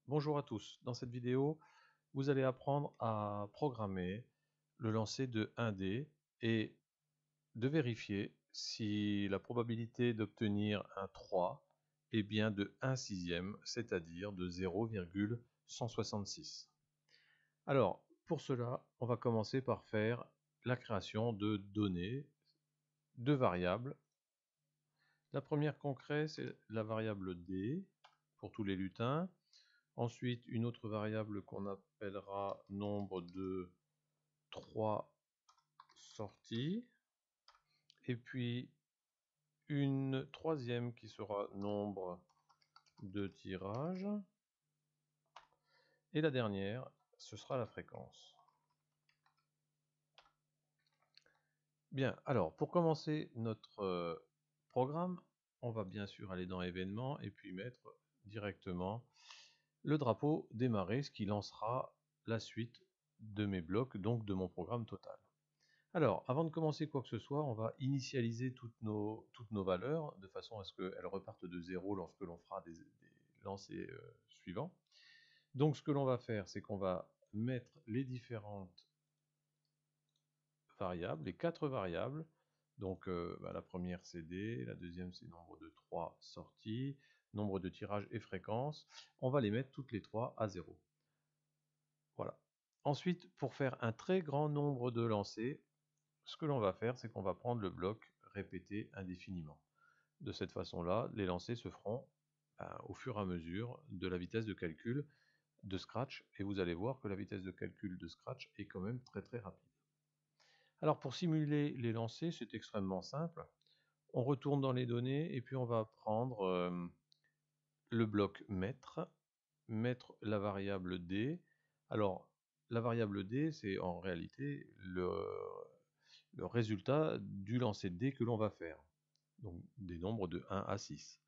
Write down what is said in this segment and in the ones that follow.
Bonjour à tous, dans cette vidéo, vous allez apprendre à programmer le lancer de 1 dé et de vérifier si la probabilité d'obtenir un 3 est bien de 1/6, c'est-à-dire de 0,166. Alors, pour cela, on va commencer par faire la création de données, de variables. La première qu'on crée, c'est la variable D pour tous les lutins. Ensuite, une autre variable qu'on appellera nombre de 3 sorties. Et puis, une troisième qui sera nombre de tirages. Et la dernière, ce sera la fréquence. Bien, alors, pour commencer notre programme, on va bien sûr aller dans événements et puis mettre directement le drapeau démarrer, ce qui lancera la suite de mes blocs, donc de mon programme total. Alors, avant de commencer quoi que ce soit, on va initialiser toutes nos valeurs, de façon à ce qu'elles repartent de 0 lorsque l'on fera des lancers suivants. Donc ce que l'on va faire, c'est qu'on va mettre les différentes variables, les 4 variables. Donc la première c'est D, la deuxième c'est nombre de 3 sorties, nombre de tirages et fréquence. On va les mettre toutes les 3 à 0. Voilà. Ensuite, pour faire un très grand nombre de lancers, ce que l'on va faire, c'est qu'on va prendre le bloc répéter indéfiniment. De cette façon-là, les lancers se feront au fur et à mesure de la vitesse de calcul de Scratch, et vous allez voir que la vitesse de calcul de Scratch est quand même très très rapide. Alors pour simuler les lancers, c'est extrêmement simple. On retourne dans les données et puis on va prendre le bloc mettre la variable D. Alors la variable D, c'est en réalité le résultat du lancer de dés que l'on va faire, donc des nombres de 1 à 6.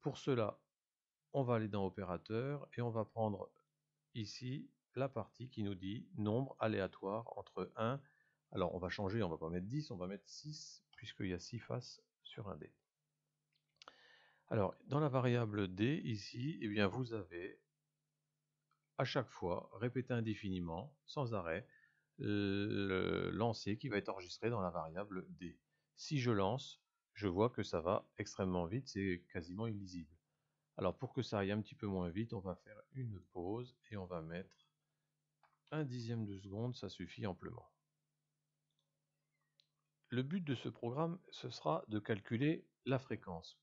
Pour cela, on va aller dans opérateur et on va prendre ici la partie qui nous dit nombre aléatoire entre 1, alors on va changer, on va pas mettre 10, on va mettre 6, puisqu'il y a 6 faces sur un dé. Alors, dans la variable d, ici, eh bien, vous avez à chaque fois répété indéfiniment, sans arrêt, le lancer qui va être enregistré dans la variable d. Si je lance, je vois que ça va extrêmement vite, c'est quasiment illisible. Alors pour que ça aille un petit peu moins vite, on va faire une pause et on va mettre 1/10 de seconde, ça suffit amplement. Le but de ce programme, ce sera de calculer la fréquence.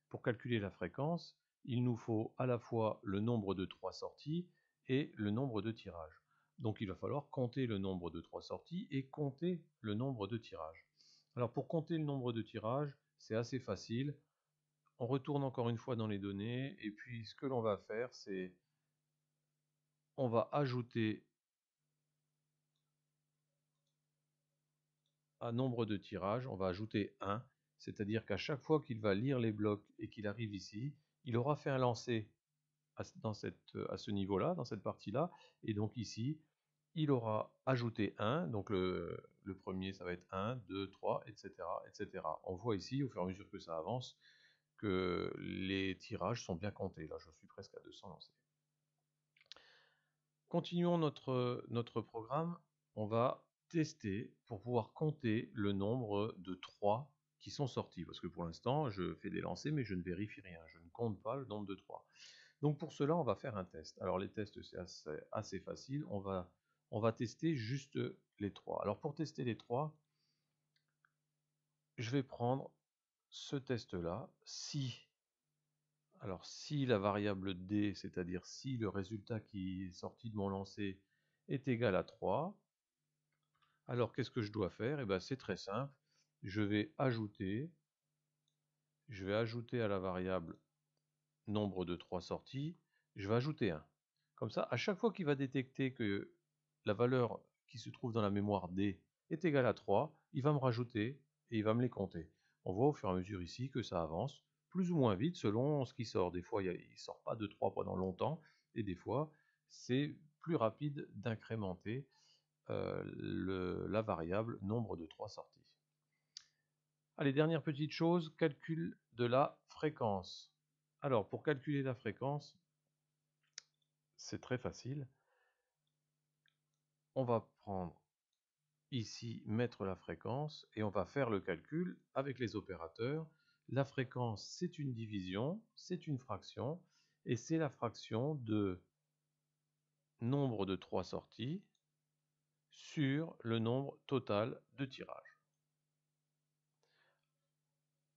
Pour calculer la fréquence, il nous faut à la fois le nombre de 3 sorties et le nombre de tirages. Donc il va falloir compter le nombre de 3 sorties et compter le nombre de tirages. Alors pour compter le nombre de tirages, c'est assez facile. On retourne encore une fois dans les données et puis ce que l'on va faire, c'est on va ajouter à nombre de tirages, on va ajouter 1, c'est-à-dire qu'à chaque fois qu'il va lire les blocs et qu'il arrive ici, il aura fait un lancer à ce niveau-là, dans cette partie-là, et donc ici, il aura ajouté 1, donc le premier ça va être 1, 2, 3, etc., etc. On voit ici, au fur et à mesure que ça avance, que les tirages sont bien comptés. Là, je suis presque à 200 lancés. Continuons notre programme. On va tester pour pouvoir compter le nombre de 3 qui sont sortis. Parce que pour l'instant, je fais des lancers, mais je ne vérifie rien. Je ne compte pas le nombre de 3. Donc pour cela, on va faire un test. Alors les tests, c'est assez facile. On va tester juste les 3. Alors pour tester les 3, je vais prendre ce test-là. Si la variable D, c'est-à-dire si le résultat qui est sorti de mon lancer est égal à 3, alors qu'est-ce que je dois faire? Eh bien, c'est très simple. Je vais ajouter à la variable nombre de 3 sorties, je vais ajouter 1. Comme ça, à chaque fois qu'il va détecter que la valeur qui se trouve dans la mémoire D est égale à 3, il va me rajouter et il va me les compter. On voit au fur et à mesure ici que ça avance plus ou moins vite selon ce qui sort. Des fois, il ne sort pas de 3 pendant longtemps, et des fois, c'est plus rapide d'incrémenter la variable nombre de 3 sorties. Allez, dernière petite chose, calcul de la fréquence. Alors, pour calculer la fréquence, c'est très facile. On va prendre ici, mettre la fréquence, et on va faire le calcul avec les opérateurs. La fréquence, c'est une division, c'est une fraction, et c'est la fraction de nombre de 3 sorties sur le nombre total de tirages.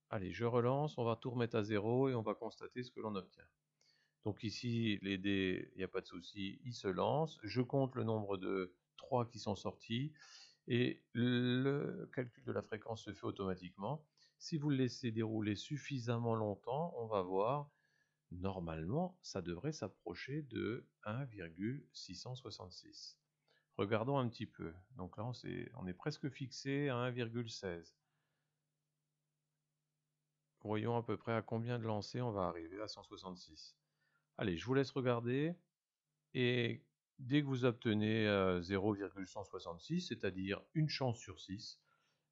Allez, je relance, on va tout remettre à 0 et on va constater ce que l'on obtient. Donc ici, les dés, il n'y a pas de souci, ils se lancent. Je compte le nombre de 3 qui sont sortis et le calcul de la fréquence se fait automatiquement. Si vous le laissez dérouler suffisamment longtemps, on va voir, normalement, ça devrait s'approcher de 1,666. Regardons un petit peu. Donc là, on est presque fixé à 1,16. Voyons à peu près à combien de lancers on va arriver à 166. Allez, je vous laisse regarder. Et dès que vous obtenez 0,166, c'est-à-dire une chance sur 6,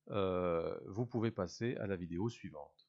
vous pouvez passer à la vidéo suivante.